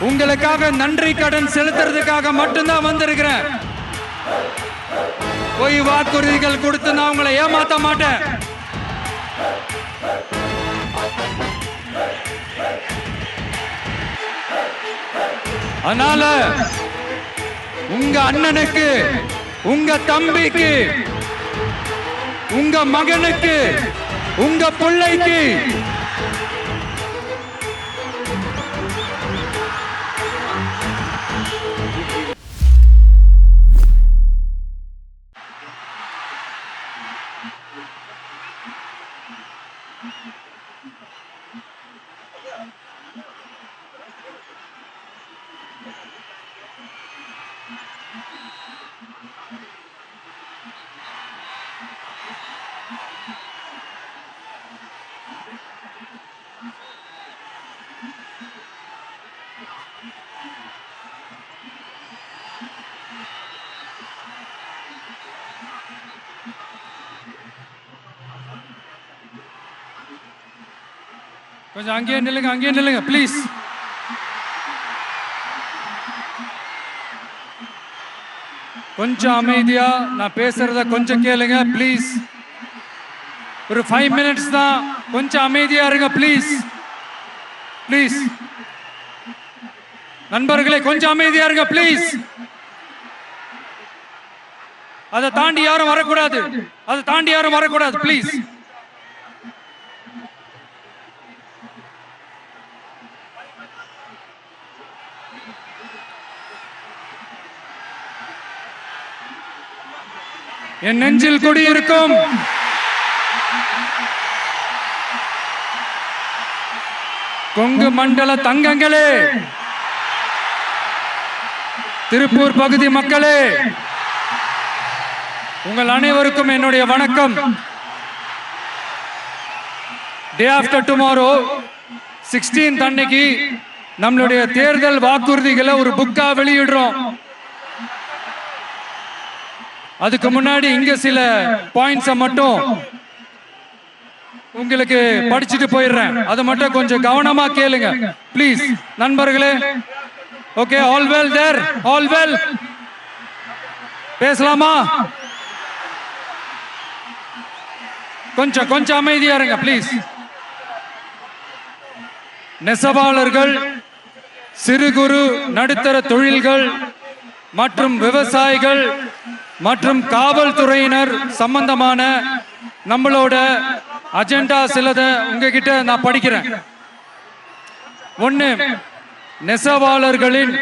உங்களுக்காக நன்றி கடன் செலுத்துறதுக்காக மட்டும்தான் வந்திருக்கிறேன். போய் வாக்குறுதிகள் கொடுத்து நான் உங்களை ஏமாத்த மாட்டேன். அதனால உங்க அண்ணனுக்கு, உங்க தம்பிக்கு, உங்க மகனுக்கு, உங்க பிள்ளைக்கு கொஞ்சம் அங்கேயே நில்லுங்க ப்ளீஸ். கொஞ்சம் அமைதியா நான் பேசுறத கொஞ்சம் கேளுங்க ப்ளீஸ். ஒரு 5 minutes தான், கொஞ்சம் அமைதியா இருங்க ப்ளீஸ். ப்ளீஸ் நண்பர்களே, கொஞ்சம் அமைதியா இருங்க ப்ளீஸ். அதை தாண்டி யாரும் வரக்கூடாது, ப்ளீஸ். என் நெஞ்சில் குடியிருக்கும் கொங்கு மண்டல தங்கங்களே, திருப்பூர் பகுதி மக்களே, உங்கள் அனைவருக்கும் என்னுடைய வணக்கம். டே ஆஃப்டர் டுமாரோ 16th அன்னைக்கு நம்மளுடைய தேர்தல் வாக்குறுதிகளை ஒரு புக்கா வெளியிடுறோம். அதுக்கு முன்னாடி இங்க சில பாயிண்ட்ஸை மட்டும் உங்களுக்கு படிச்சுட்டு போயிடுறேன். அதை மட்டும் கொஞ்சம் கவனமா கேளுங்க ப்ளீஸ் நண்பர்களே. ஓகே, ஆல் வெல் தேர், ஆல் வெல். பேசலாமா? கொஞ்சம் அமைதியா இருங்க ப்ளீஸ். நெசவாளர்கள், சிறு குறு நடுத்தர தொழில்கள் மற்றும் விவசாயிகள் மற்றும் காவல்துறையினர் சம்பந்தமான நம்மளோட அஜெண்டா சிலதை உங்ககிட்ட நான் படிக்கிறேன். 1, நெசவாளர்களின்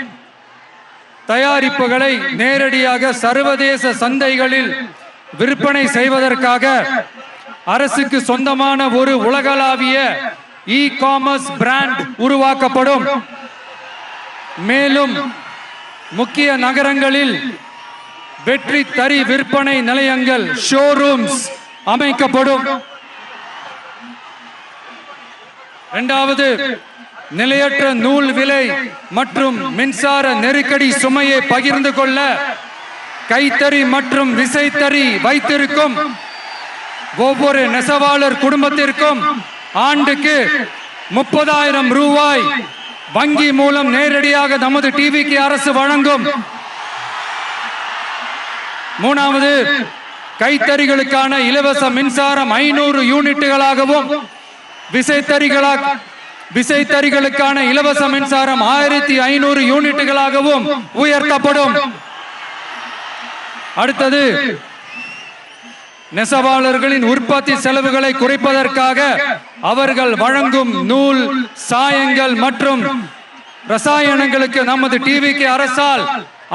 தயாரிப்புகளை நேரடியாக சர்வதேச சந்தைகளில் விற்பனை செய்வதற்காக அரசுக்கு சொந்தமான ஒரு உலகளாவிய இ-காமர்ஸ் பிராண்ட் உருவாக்கப்படும். மேலும் முக்கிய நகரங்களில் வெற்றி தறி விற்பனை நிலையங்கள், ஷோரூம்ஸ் அமைக்கப்படும். 2வது, நிலையற்ற நூல் விலை மற்றும் மின்சார நெருக்கடி சுமையை பகிர்ந்து கொள்ள கைத்தறி மற்றும் விசைத்தறி வைத்திருக்கும் ஒவ்வொரு நெசவாளர் குடும்பத்திற்கும் ஆண்டுக்கு 30,000 ரூபாய் வங்கி மூலம் நேரடியாக நமது டிவிக்கு அரசு வழங்கும். 3வது, கைத்தறிகளுக்கான இலவச மின்சாரம் 500 யூனிட்டுகளாகவும் விசைத்தறிகளுக்கான இலவச மின்சாரம் 1500 யூனிட்டுகளாகவும் உயர்த்தப்படும். அடுத்தது, நெசவாளர்களின் உற்பத்தி செலவுகளை குறைப்பதற்காக அவர்கள் வழங்கும் நூல், சாயங்கள் மற்றும் ரசாயனங்களுக்கு நமது டிவிக்கு அரசால்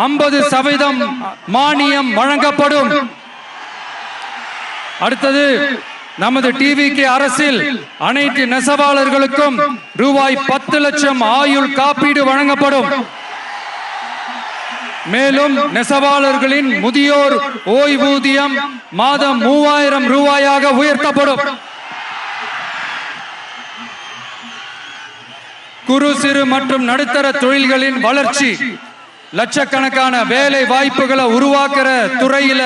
50% மானியம் வழங்கப்படும். அடுத்தது, நமது டிவிக்கு அரசில் அனைத்து நெசவாளர்களுக்கும் ரூபாய் 10 லட்சம் ஆயுள் காப்பீடு வழங்கப்படும். மேலும் நெசவாளர்களின் முதியோர் ஓய்வூதியம் மாதம் 3000 ரூபாயாக உயர்த்தப்படும். குறு சிறு மற்றும் நடுத்தர தொழில்களின் வளர்ச்சி, லட்சக்கணக்கான வேலை வாய்ப்புகளை உருவாக்குற துறையில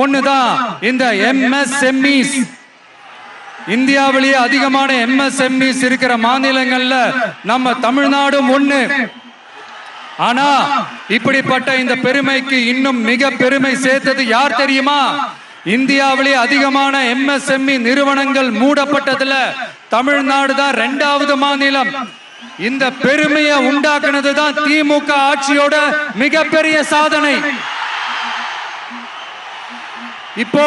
ஒண்ணுதான் இந்த MSMEs. இந்தியாவிலேயே அதிகமான MSMEs இருக்கிற மாநிலங்கள்ல நம்ம தமிழ்நாடும் ஒண்ணு. ஆனா இப்படிப்பட்ட இந்த பெருமைக்கு இன்னும் மிக பெருமை சேர்த்தது யார் தெரியுமா? இந்தியாவிலே அதிகமான MSME நிறுவனங்கள் மூடப்பட்டதுல தமிழ்நாடு தான் 2வது மாநிலம். இந்த பெருமையை உண்டாக்குனது தான் திமுக ஆட்சியோட மிகப்பெரிய சாதனை. இப்போ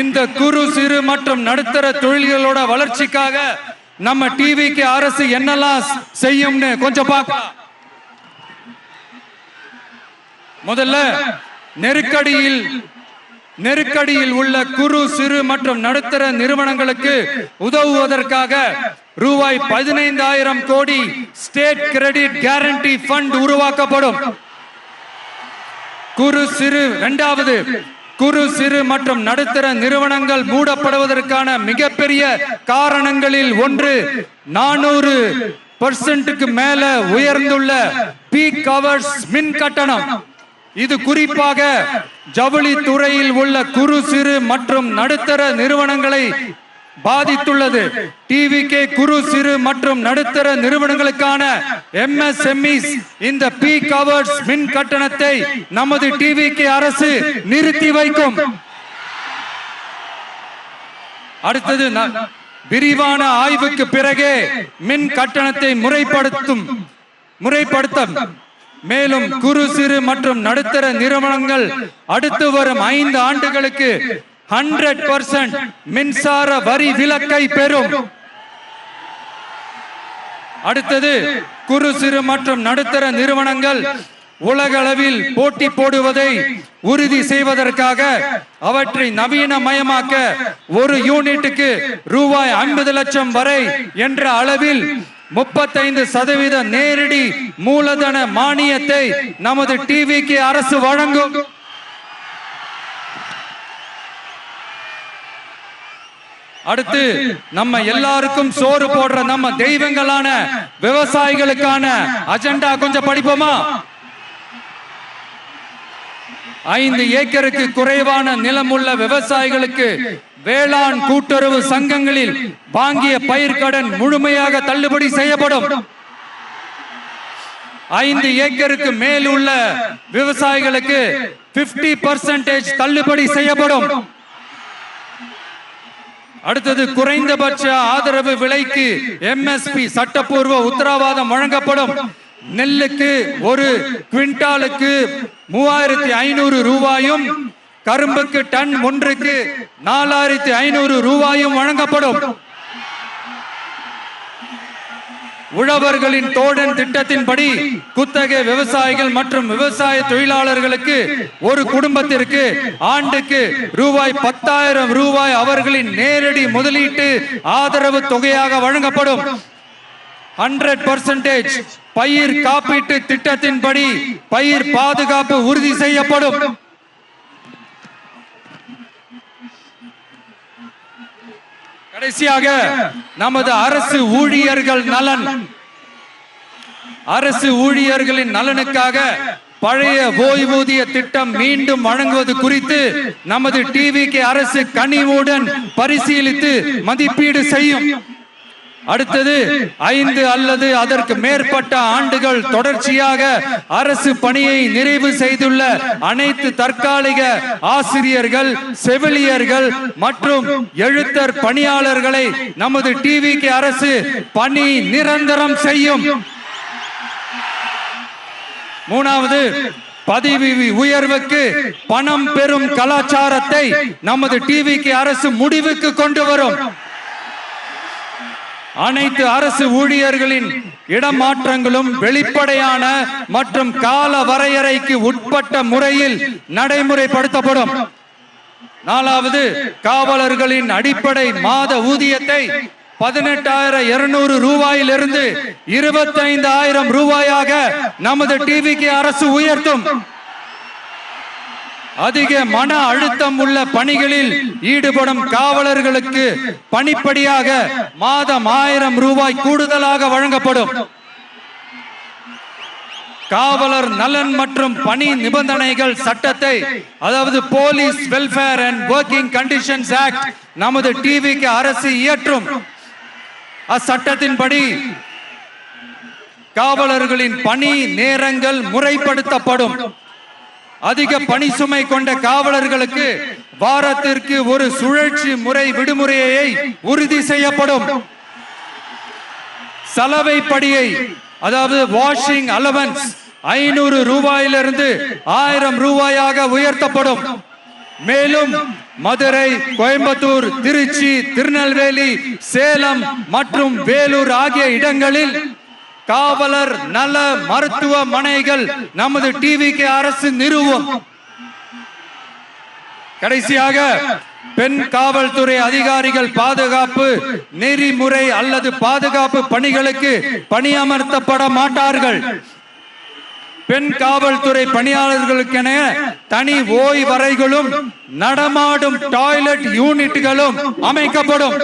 இந்த குறு சிறு மற்றும் நடுத்தர தொழில்களோட வளர்ச்சிக்காக நம்ம டிவிக்கு அரசு என்னெல்லாம் செய்யும்னு கொஞ்சம் பார்க்கலாம். முதல்ல நெருக்கடியில் உள்ள குறு சிறு மற்றும் நடுத்தர நிறுவனங்களுக்கு உதவுவதற்காக ரூபாய் 15,000 கோடி ஸ்டேட் கிரெடிட் கேரண்டி ஃபண்ட் உருவாக்கப்படும். குறு சிறு மற்றும் நடுத்தர நிறுவனங்கள் மூடப்படுவதற்கான மிகப்பெரிய காரணங்களில் ஒன்று 400% மேல உயர்ந்துள்ள பீக் ஹவர்ஸ் மின் கட்டணம். இது குறிப்பாக ஜவுளி துறையில் உள்ள குறு சிறு மற்றும் நடுத்தர நிறுவனங்களை பாதித்துள்ளது. டிவிகே குறு சிறு மற்றும் நடுத்தர நிறுவனங்களுக்கான MSMEs இந்த பீக் ஹவர்ஸ் மின் கட்டணத்தை நமது டிவிகே அரசு நிறுத்தி வைக்கும். அடுத்தது விரிவான ஆய்வுக்கு பிறகே மின் கட்டணத்தை முறைப்படுத்தும். மேலும் குறு சிறு மற்றும் நடுத்தர நிறுவனங்கள் அடுத்து வரும் 5 ஆண்டுகளுக்கு 100% மின்சார வரி விலக்கை பெறும். அடுத்தது குறு சிறு மற்றும் நடுத்தர நிறுவனங்கள் உலகளவில் போட்டி போடுவதை உறுதி செய்வதற்காக அவற்றை நவீனமயமாக்க ஒரு யூனிட்டுக்கு ரூபாய் 50 லட்சம் வரை என்ற அளவில் 35% நேரடி மூலதன மானியத்தை நமது டிவிக்கு அரசு வழங்கும். அடுத்து நம்ம எல்லாருக்கும் சோறு போடுற நம்ம தெய்வங்களான விவசாயிகளுக்கான அஜெண்டா கொஞ்சம் படிப்போமா? 5 ஏக்கருக்கு குறைவான நிலமுள்ள விவசாயிகளுக்கு வேளாண் கூட்டுறவு சங்கங்களில் வாங்கிய பயிர்க்கடன் முழுமையாக தள்ளுபடி செய்யப்படும். 5 ஏக்கருக்கு மேல் உள்ள விவசாயிகளுக்கு 50% தள்ளுபடி செய்யப்படும். அடுத்தது குறைந்தபட்ச ஆதரவு விலைக்கு MSP சட்டப்பூர்வ உத்தரவாதம் வழங்கப்படும். நெல்லுக்கு ஒரு குவிண்டாலுக்கு 3,500 ரூபாயும் கரும்புக்கு டன் ஒன்றுக்கு 4,500 ரூபாயும் வழங்கப்படும். உழவர்களின் தோழன் திட்டத்தின்படி குத்தகை விவசாயிகள் மற்றும் விவசாய தொழிலாளர்களுக்கு ஒரு குடும்பத்திற்கு ஆண்டுக்கு ரூபாய் 10,000 ரூபாய் அவர்களின் நேரடி முதலீட்டு ஆதரவு தொகையாக வழங்கப்படும். 100% பயிர் காப்பீட்டு திட்டத்தின்படி பயிர் பாதுகாப்பு உறுதி செய்யப்படும். கடைசியாக நமது அரசு ஊழியர்களின் நலனுக்காக பழைய ஓய்வூதிய திட்டம் மீண்டும் வழங்குவது குறித்து நமது டிவிகே அரசு கனிவுடன் பரிசீலித்து மதிப்பீடு செய்யும். அடுத்தது 5 அல்லது அதற்கு மேற்பட்ட ஆண்டுகள் தொடர்ச்சியாக அரசு பணியை நிறைவு செய்துள்ள அனைத்து தற்காலிக ஆசிரியர்கள், செவிலியர்கள் மற்றும் எழுத்தர் பணியாளர்களை நமது டிவிகே அரசு பணி நிரந்தரம் செய்யும். 3வது பதவி உயர்வுக்கு பணம் பெறும் கலாச்சாரத்தை நமது டிவிகே அரசு முடிவுக்கு கொண்டு வரும். அனைத்து அரசு ஊழியர்களின் இடமாற்றங்களும் வெளிப்படையான மற்றும் கால வரையறைக்கு உட்பட்ட முறையில் நடைமுறைப்படுத்தப்படும். 4வது காவலர்களின் அடிப்படை மாத ஊதியத்தை 18,200 ரூபாயிலிருந்து 25,000 ரூபாயாக நமது டிவிகே அரசு உயர்த்தும். அதிக மன அழுத்தம் உள்ள பணிகளில் ஈடுபடும் காவலர்களுக்கு பணிப்படியாக மாதம் 1,000 ரூபாய் கூடுதலாக வழங்கப்படும். காவலர் நலன் மற்றும் பணி நிபந்தனைகள் சட்டத்தை, அதாவது police welfare and working conditions act, நமது டிவிகே அரசு இயற்றும். அச்சட்டத்தின்படி காவலர்களின் பணி நேரங்கள் முறைப்படுத்தப்படும். அதிக பணி சுமை கொண்ட காவலர்களுக்கு வாரத்திற்கு ஒரு சுழற்சி முறை விடுமுறையை உறுதி செய்யப்படும். சலவை படியை அதாவது வாஷிங் அலவன்ஸ் 500 ரூபாயிலிருந்து 1000 ரூபாயாக உயர்த்தப்படும். மேலும் மதுரை, கோயம்புத்தூர், திருச்சி, திருநெல்வேலி, சேலம் மற்றும் வேலூர் ஆகிய இடங்களில் காவலர் நல மருத்துவமனைகள் நமது டிவிகே அரசு நிறுவும். கடைசியாக பெண் காவல்துறை அதிகாரிகள் பாதுகாப்பு நெறிமுறை அல்லது பாதுகாப்பு பணிகளுக்கு பணியமர்த்தப்பட மாட்டார்கள். பெண் காவல்துறை பணியாளர்களுக்கென தனி ஓய்வறைகளும் நடமாடும் டாய்லெட் யூனிட்டுகளும் அமைக்கப்படும்.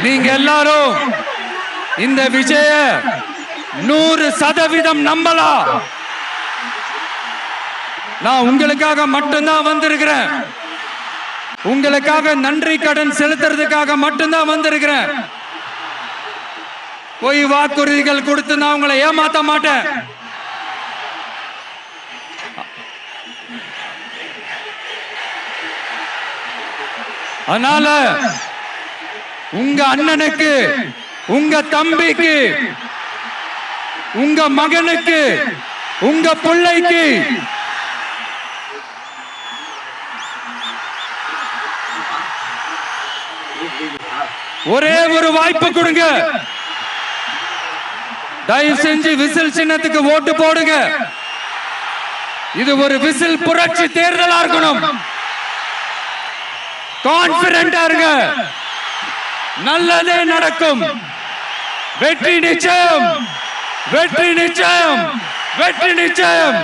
நீங்க எல்லாரும் இந்த விஜய 100% நம்பலாம். நான் உங்களுக்காக மட்டும்தான் வந்திருக்கிறேன். உங்களுக்காக நன்றி கடன் செலுத்துறதுக்காக மட்டும்தான் வந்திருக்கிறேன். போய் வாக்குறுதிகள் கொடுத்து நான் உங்களை ஏமாத்த மாட்டேன். அதனால உங்க அண்ணனுக்கு, உங்க தம்பிக்கு, உங்க மகனுக்கு, உங்க பிள்ளைக்கு ஒரே ஒரு வாய்ப்பு கொடுங்க. தயவு செஞ்சு விசில் சின்னத்துக்கு ஓட்டு போடுங்க. இது ஒரு விசில் புரட்சி தேர்தலா இருக்கணும். கான்பிடென்டா இருங்க. நல்லதே நடக்கும். வெற்றி நிச்சயம், வெற்றி நிச்சயம், வெற்றி நிச்சயம்.